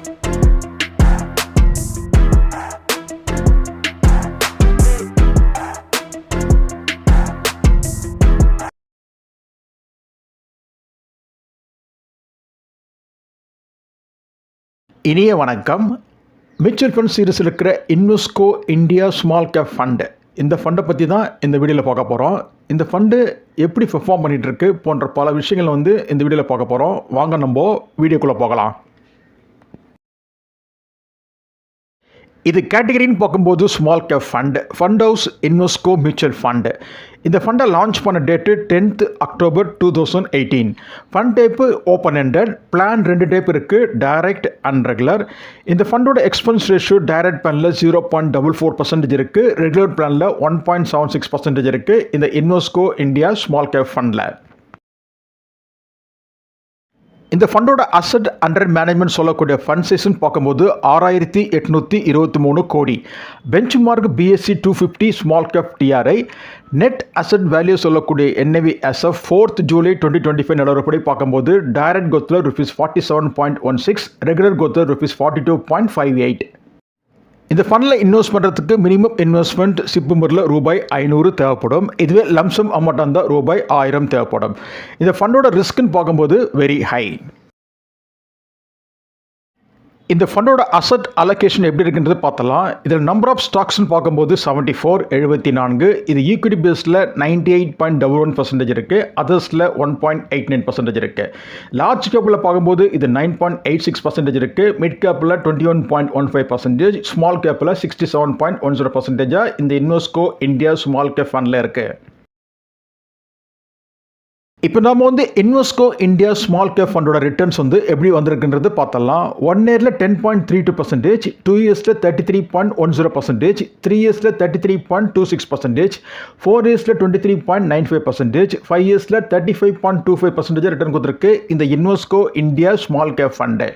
இனிய வணக்கம். Mutual fund சீரிஸில் இருக்கிற Invesco India small cap fund, இந்த ஃபண்டை பற்றி தான் இந்த வீடியோவில் பார்க்க போகிறோம். இந்த ஃபண்டு எப்படி பெர்ஃபார்ம் பண்ணிகிட்ருக்கு போன்ற பல விஷயங்களை இந்த வீடியோவில் பார்க்க போகிறோம். வாங்க நம்ம வீடியோக்குள்ளே போகலாம். இது கேட்டகரின்னு பார்க்கும்போது small cap fund house Invesco mutual fund. இந்த ஃபண்டை லான்ச் பண்ண date 10th October 2018. Fund type open ended. Plan 2 type இருக்குது, டைரக்ட் அண்ட் ரெகுலர். இந்த ஃபண்டோட எக்ஸ்பென்ஸ் ரேஷியோ டைரக்ட் பிளானில் 0.44% இருக்குது, ரெகுலர் பிளானில் 1.76% இருக்குது. இந்த இன்வெஸ்கோ இந்தியா ஸ்மால் கேப் ஃபண்டில் இந்த ஃபண்டோட அசட் அண்டர் மேனேஜ்மெண்ட் சொல்லக்கூடிய ஃபண்ட் சைஸ்ன்னு பார்க்கும்போது 6823 கோடி. Bench mark BSE 250 small cap TRI. Net asset value சொல்லக்கூடிய NAV as of 4th July 2025 நிலவரப்படி பார்க்கும்போது டைரக்ட் கோத்தில் ₹47.16, ரெகுலர் கோத்தில் ₹42.58. இந்த ஃபண்டில் இன்வெஸ்ட் பண்ணுறதுக்கு மினிமம் இன்வெஸ்ட்மெண்ட் சிப்பு முறையில் ₹500 தேவைப்படும். இதுவே லம்சம் அமௌண்ட் இருந்தால் ₹1000 தேவைப்படும். இந்த ஃபண்டோட ரிஸ்க்குன்னு பார்க்கும்போது வெரி ஹை. இந்த ஃபண்டோட அசட் அலோகேஷன் எப்படி இருக்குன்றது பார்த்தலாம். இதில் நம்பர் ஆஃப் ஸ்டாக்ஸ்ன்னு பார்க்கும்போது 74 74. இது ஈக்விட்டி பேஸில் 98.11% இருக்குது, அதர்ஸில் 1.89% இருக்குது. லார்ஜ் கேப்பில் பார்க்கும்போது இது 9.86% இருக்குது, மிட் கேப்பில் 21.15%, ஸ்மால் கேப்பில் 67.10% இந்த இன்வெஸ்கோ இந்தியா ஸ்மால் கேப் ஃபண்டில் இருக்குது. இப்போ நம்ம இன்வெஸ்கோ இந்தியா ஸ்மால் கேப் ஃபண்டோட ரிட்டர்ன்ஸ் எப்படி வந்திருக்குன்றது பார்த்தலாம். 1 இயரில் 10.32%, 2 இயர்ஸில் 33.10%, 3 இயர்ஸில் 33.26%, 4 இயர்ஸில் 23.95%, 5 இயர்ஸில் 35.25% ரிட்டர்ன் கொடுத்துருக்கு இந்த Invesco India small cap fund.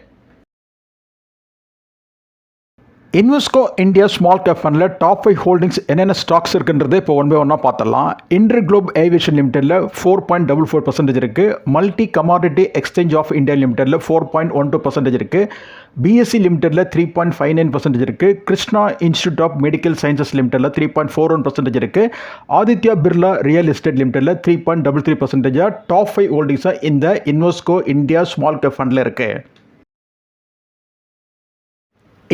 Invesco India small cap ஃபண்டில் டாப் 5 ஹோல்டிங்ஸ் என்னென்ன ஸ்டாக்ஸ் இருக்குன்றது இப்போ 1 by 1 பார்த்தலாம். இண்டர் குளோப் ஏவியேஷன் லிமிடெடில் 4.44% இருக்குது, multi commodity exchange of India லிமிடெடில் 4.12% இருக்குது, BSE லிமிடெடில் 3.59% இருக்குது, Krishna institute of medical sciences லிமிடெடில் 3.41% இருக்குது, ஆதித்யா பிர்லா ரியல் எஸ்டேட் லிமிடெடில் 3.33% டாப் 5 ஹோல்டிங்ஸாக இந்த இன்வெஸ்கோ இந்தியா ஸ்மால் கேப் ஃபண்டில் இருக்குது.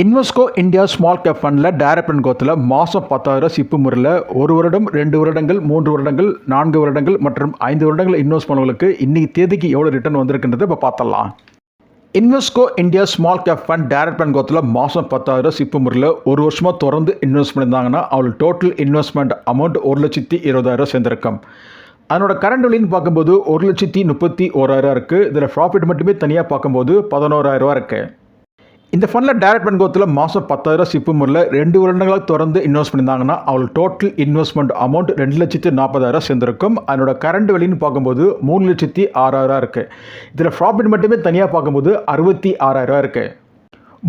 இன்வெஸ்கோ இந்தியா ஸ்மால் கேப் ஃபண்டில் டைரக்ட் அண்ட் கோத்தில் மாதம் 10,000 சிப்பு முறையில் 1 வருடம், 2 வருடங்கள், 3 வருடங்கள், 4 வருடங்கள் மற்றும் 5 வருடங்கள் இன்வெஸ்ட் பண்ணவங்களுக்கு இன்றைக்கி தேதிக்கு எவ்வளோ ரிட்டர்ன் வந்திருக்குன்றது இப்போ பார்த்தலாம். Invesco India small cap fund direct and கோத்தில் மாதம் 10,000 சிப்பு முறையில் 1 வருஷமாக தொடர்ந்து இன்வெஸ்ட் பண்ணியிருந்தாங்கன்னா அவங்களுக்கு டோட்டல் இன்வெஸ்ட்மெண்ட் அமௌண்ட் 1,20,000 சேர்ந்திருக்கும். அதனோட கரண்ட் வேல்யூன்னு பார்க்கும்போது 1,31,000 இருக்குது. இதில் ப்ராஃபிட் மட்டுமே தனியாக பார்க்கும்போது 11,000 இருக்குது. இந்த ஃபண்டில் டைரக்ட் அண்ட் கோத்தில் மாதம் 10,000 சிப்பு முறையில் 2 வருடங்களாக தொடர்ந்து இன்வெஸ்ட் பண்ணியிருந்தாங்கன்னா அவங்களுக்கு டோட்டல் இன்வெஸ்ட்மெண்ட் அமௌண்ட் 2,40,000 சேர்ந்திருக்கும். அதனோட கரண்ட் வேல்யூன்னு பார்க்கும்போது 3,06,000 இருக்குது. இதில் ப்ராஃபிட் மட்டுமே தனியாக பார்க்கும்போது 66,000 இருக்குது.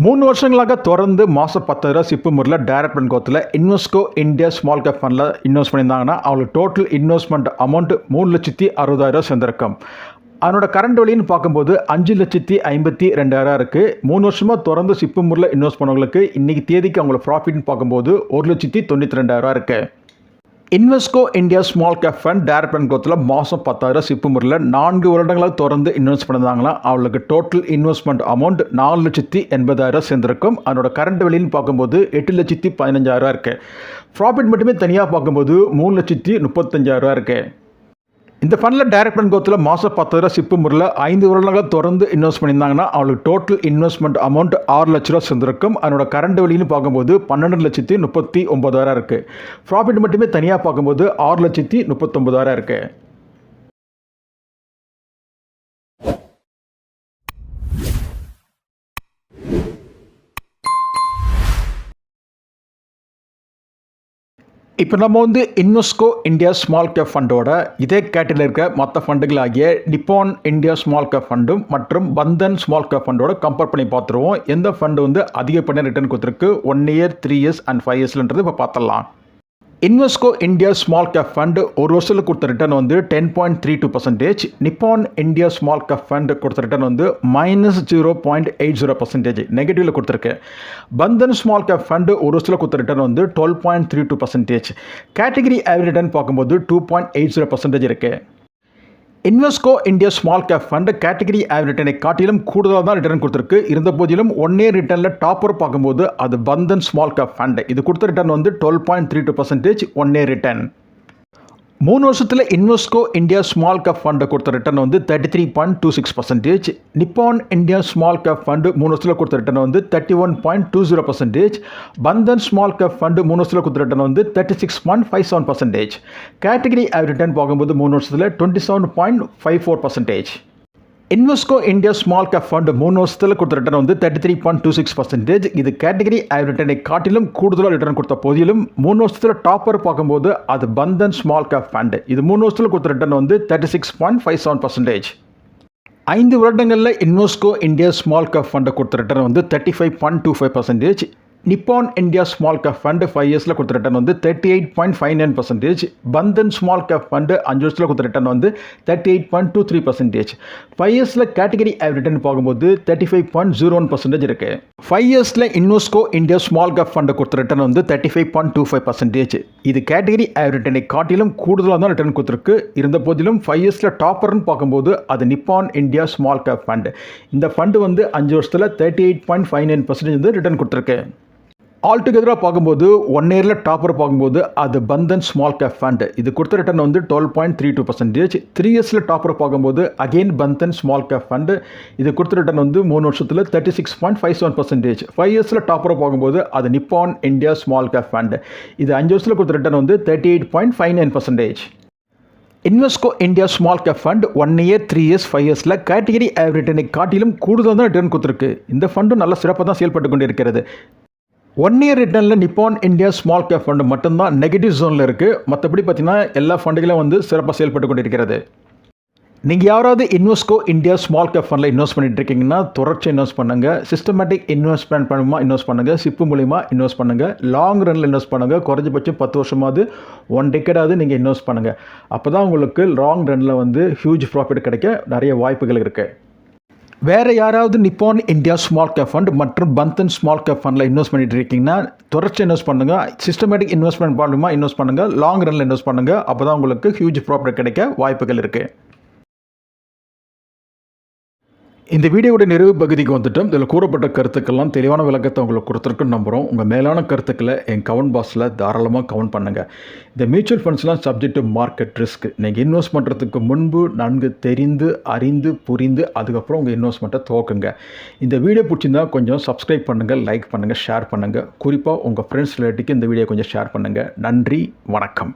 3 வருஷங்களாக தொடர்ந்து மாதம் 10,000 சிப்பு முறையில் டைரக்ட் அண்ட் கோத்தில் இன்வெஸ்கோ இந்தியா ஸ்மால் கேப் ஃபண்டில் இன்வெஸ்ட் பண்ணியிருந்தாங்கன்னா அவங்களுக்கு டோட்டல் இன்வெஸ்ட்மெண்ட் அமௌண்ட் 3,60,000 சேர்ந்திருக்கும். அதனோட கரண்ட் வேல்யூன்னு பார்க்கும்போது 5,52,000 இருக்குது. 3 வருஷமாக தொடர்ந்து சிப்பு முறையில் இன்வெஸ்ட் பண்ணவங்களுக்கு இன்றைக்கி தேதிக்கு அவங்களோட ப்ராஃபிட்னு பார்க்கும்போது 1,92,000 இருக்குது. Invesco India small cap fund direct and கோத்தில் மாதம் 10,000 சிப்பு முறையில் 4 வருடங்களாக தொடர்ந்து இன்வெஸ்ட் பண்ணியிருந்தாங்கன்னா அவங்களுக்கு டோட்டல் இன்வெஸ்ட்மெண்ட் அமௌண்ட் 4,80,000 சேர்ந்திருக்கும். அதனோட கரண்ட் வேல்யூன்னு பார்க்கும்போது 8,15,000 இருக்குது. ப்ராஃபிட் மட்டுமே தனியாக பார்க்கும்போது 3,35,000 இருக்குது. இந்த ஃபண்டில் டைரக்ட் அண்ட் கோத்தில் மாதம் 10,000 சிப்பு முறையில் 5 வருடங்களாக தொடர்ந்து இன்வெஸ்ட் பண்ணியிருந்தாங்கன்னா அவங்களுக்கு டோட்டல் இன்வெஸ்ட்மெண்ட் அமௌண்ட் 6 லட்ச ரூபா சேர்ந்திருக்கும். அதனோட கரண்ட் வேல்யூன்னு பார்க்கும்போது 12,39,000 இருக்குது. ப்ராஃபிட் மட்டுமே தனியாக பார்க்கும்போது 6,39,000 இருக்குது. இப்போ நம்ம இன்வெஸ்கோ இந்தியா ஸ்மால் கேப் ஃபண்டோட இதே கேட்டகரியில் இருக்க மற்ற ஃபண்டுகள் ஆகிய நிப்பான் இந்தியா ஸ்மால் கேப் ஃபண்டும் மற்றும் பந்தன் ஸ்மால் கேப் ஃபண்டோட கம்பேர் பண்ணி பார்த்துருவோம். எந்த ஃபண்டு அதிகப்படியான ரிட்டர்ன் கொடுத்துருக்கு 1 இயர், 3 இயர்ஸ் அண்ட் 5 இயர்ஸ்ன்றது இப்போ பார்த்துடலாம். Invesco India Small Cap Fund ஒரு வருஷத்தில் கொடுத்த ரிட்டர்ன் வந்து 10.32%. நிப்பான் இந்தியா ஸ்மால் கேப் ஃபண்ட் கொடுத்த ரிட்டர்ன் வந்து -0.80%. நெகட்டிவ்ல கொடுத்துருக்கு. பந்தன் ஸ்மால் கேப் ஃபண்ட் ஒரு வருஷத்தில் கொடுத்த ரிட்டர்ன் வந்து 12.32%. கேட்டகரி ஆவரேஜ் ரிட்டர்ன் பார்க்கும்போது 2.80% இருக்கு. Invesco India small cap fund category average ரிட்டர்னை காட்டிலும் கூடுதலாக தான் ரிட்டர்ன் கொடுத்துருக்கு. இருந்த போதிலும் 1 இயர் ரிட்டர்னில் டாப்பர் பார்க்கும்போது அது பந்தன் ஸ்மால் கேப் ஃபண்ட். இது கொடுத்த ரிட்டர்ன் வந்து 12.32% 1 இயர் ரிட்டர்ன். 3 வருஷத்தில் இன்வெஸ்கோ இந்தியா ஸ்மால் கேப் ஃபண்டை கொடுத்த ரிட்டர்ன் வந்து 33.26%. நிப்பான் இந்தியா ஸ்மால் கேப் ஃபண்டு 3 வருஷத்தில் கொடுத்த ரிட்டர்ன் வந்து 31.20%. பந்தன் ஸ்மால் கேப் ஃபண்டு 3 வருஷத்தில் கொடுத்த ரிட்டர்ன் வந்து 36.57%. கேட்டகரி ஆவரேஜ் ரிட்டர்ன் பார்க்கும்போது 3 வருஷத்தில் 27.54%. Invesco India small cap fund 3 வருஷத்தில் கொடுத்த ரிட்டர்ன் வந்து 33.26%. இது கேட்டகரி ஆவரேஜ் ரிட்டர்னை காட்டிலும் கூடுதலாக ரிட்டர்ன் கொடுத்த போதிலும் 3 வருஷத்தில் டாப்பர் பார்க்கும்போது அது பந்தன் ஸ்மால் கேப் ஃபண்ட். இது 3 வருஷத்தில் கொடுத்த ரிட்டர்ன் வந்து 36.57%. 5 வருடங்களில் இன்வெஸ்கோ இந்தியா ஸ்மால் கேப் ஃபண்டை கொடுத்த ரிட்டர்ன் வந்து 35.25%. நிப்பான் இந்தியா ஸ்மால் கேப் ஃபண்ட் 5 இயர்ஸில் கொடுத்த ரிட்டர்ன் வந்து 38.59%. பந்தன் ஸ்மால் கேப் ஃபண்டு 5 வருஷத்தில் கொடுத்த ரிட்டர்ன் வந்து 38.23%. 5 இயர்ஸில் கேட்டகரி ஆவரேஜ் ரிட்டர்ன் பார்க்கும்போது 35.01% இருக்கு. 5 இயர்ஸில் இன்வெஸ்கோ இந்தியா ஸ்மால் கேப் ஃபண்டை கொடுத்த ரிட்டர்ன் வந்து 35.25%. இது கேட்டகரி ஆவரேஜ் ரிட்டர்னை காட்டிலும் கூடுதலாக தான் ரிட்டர்ன் கொடுத்துருக்கு. இருந்த போதிலும் 5 இயர்ஸில் டாப்பர்னு பார்க்கும்போது அது நிப்பான் இந்தியா ஸ்மால் கேப் ஃபண்ட். இந்த ஃபண்டு வந்து 5 வருஷத்தில் 38.59% வந்து ரிட்டர்ன் கொடுத்துருக்கு. ஆல்டுகெதராக பார்க்கும்போது 1 இயரில் டாப்பர் பார்க்கும்போது அது பந்தன் ஸ்மால் கேப் ஃபண்ட். இது கொடுத்த ரிட்டர்ன் வந்து 12.32%. 3 இயர்ஸில் டாப்பர் பார்க்கும்போது again Bandhan small cap fund. இது கொடுத்த ரிட்டர்ன் வந்து 3 வருஷத்தில் 36.57%. 5 இயர்ஸில் டாப்பர் பார்க்கும்போது அது நிப்பான் இந்தியா ஸ்மால் கேப் ஃபண்ட். இது 5 வருஷத்தில் கொடுத்த ரிட்டர்ன் வந்து 38.59%. Invesco India small cap fund 1 year 3 years 5 இயர்ஸில் கேட்டகரி ஆவரேஜ் ரிட்டர்னை காட்டிலும் கூடுதலாக தான் ரிட்டர்ன் கொடுத்துருக்கு. இந்த ஃபண்டும் நல்ல சிறப்பாக தான் செயல்பட்டு கொண்டு இருக்கிறது. 1 இயர் ரிட்டர்னில் Nippon India small cap fund மட்டும்தான் நெகட்டிவ் ஜோனில் இருக்குது. மற்றபடி பார்த்தீங்கன்னா எல்லா ஃபண்டுகளும் வந்து சிறப்பாக செயல்பட்டு கொண்டிருக்கிறது. நீங்கள் யாராவது இன்வெஸ்கோ இந்தியா ஸ்மால் கேப் ஃபண்டில் இன்வெஸ்ட் பண்ணிட்டு இருக்கீங்கன்னா தொடர்ச்சி இன்வெஸ்ட் பண்ணுங்கள். சிஸ்டமேட்டிக் இன்வெஸ்ட்மெண்ட் மூலமாக இன்வெஸ்ட் பண்ணுங்கள். சிப்பு மூலிமா இன்வெஸ்ட் பண்ணுங்கள். லாங் ரனில் இன்வெஸ்ட் பண்ணுங்கள். குறைஞ்சபட்சம் 10 வருஷமாவது 1 டெக்கேடாவது நீங்கள் இன்வெஸ்ட் பண்ணுங்கள். அப்போ தான் உங்களுக்கு லாங் ரனில் வந்து ஹியூஜ் ப்ராஃபிட் கிடைக்க நிறைய வாய்ப்புகள் இருக்குது. வேறு யாராவது நிப்பான் இந்தியா ஸ்மால் கேப் ஃபண்ட் மற்றும் பந்தன் ஸ்மால் கேப் ஃபண்டில் இன்வெஸ்ட் பண்ணிட்டு இருக்கீங்கன்னா தொடர்ச்சி இன்வெஸ்ட் பண்ணுங்கள். சிஸ்டமேட்டிக் இன்வெஸ்ட்மெண்ட் மூலமாக இன்வெஸ்ட் பண்ணுங்கள். லாங் ரனில் இன்வெஸ்ட் பண்ணுங்கள். அப்போ தான் உங்களுக்கு ஹியூஜ் ப்ராஃபிட் கிடைக்க வாய்ப்புகள் இருக்குது. இந்த வீடியோட நிறைவு பகுதிக்கு வந்துட்டோம். இதில் கூறப்பட்ட கருத்துக்கள்லாம் தெளிவான விளக்கத்தை உங்களுக்கு கொடுத்துருக்குன்னு நம்புகிறோம். உங்கள் மேலான கருத்துக்களை என் கமெண்ட் பாக்ஸில் தாராளமாக கமெண்ட் பண்ணுங்கள். இந்த மியூச்சுவல் ஃபண்ட்ஸ்லாம் சப்ஜெக்ட் டு மார்க்கெட் ரிஸ்க். நீங்கள் இன்வெஸ்ட் பண்ணுறதுக்கு முன்பு நன்கு தெரிந்து அறிந்து புரிந்து அதுக்கப்புறம் உங்கள் இன்வெஸ்ட்மெண்ட்டை துவக்குங்க. இந்த வீடியோ பிடிச்சிருந்தா கொஞ்சம் சப்ஸ்கிரைப் பண்ணுங்கள், லைக் பண்ணுங்கள், ஷேர் பண்ணுங்கள். குறிப்பாக உங்கள் ஃப்ரெண்ட்ஸ் ரிலேட்டிவ்க்கு இந்த வீடியோ கொஞ்சம் ஷேர் பண்ணுங்கள். நன்றி, வணக்கம்.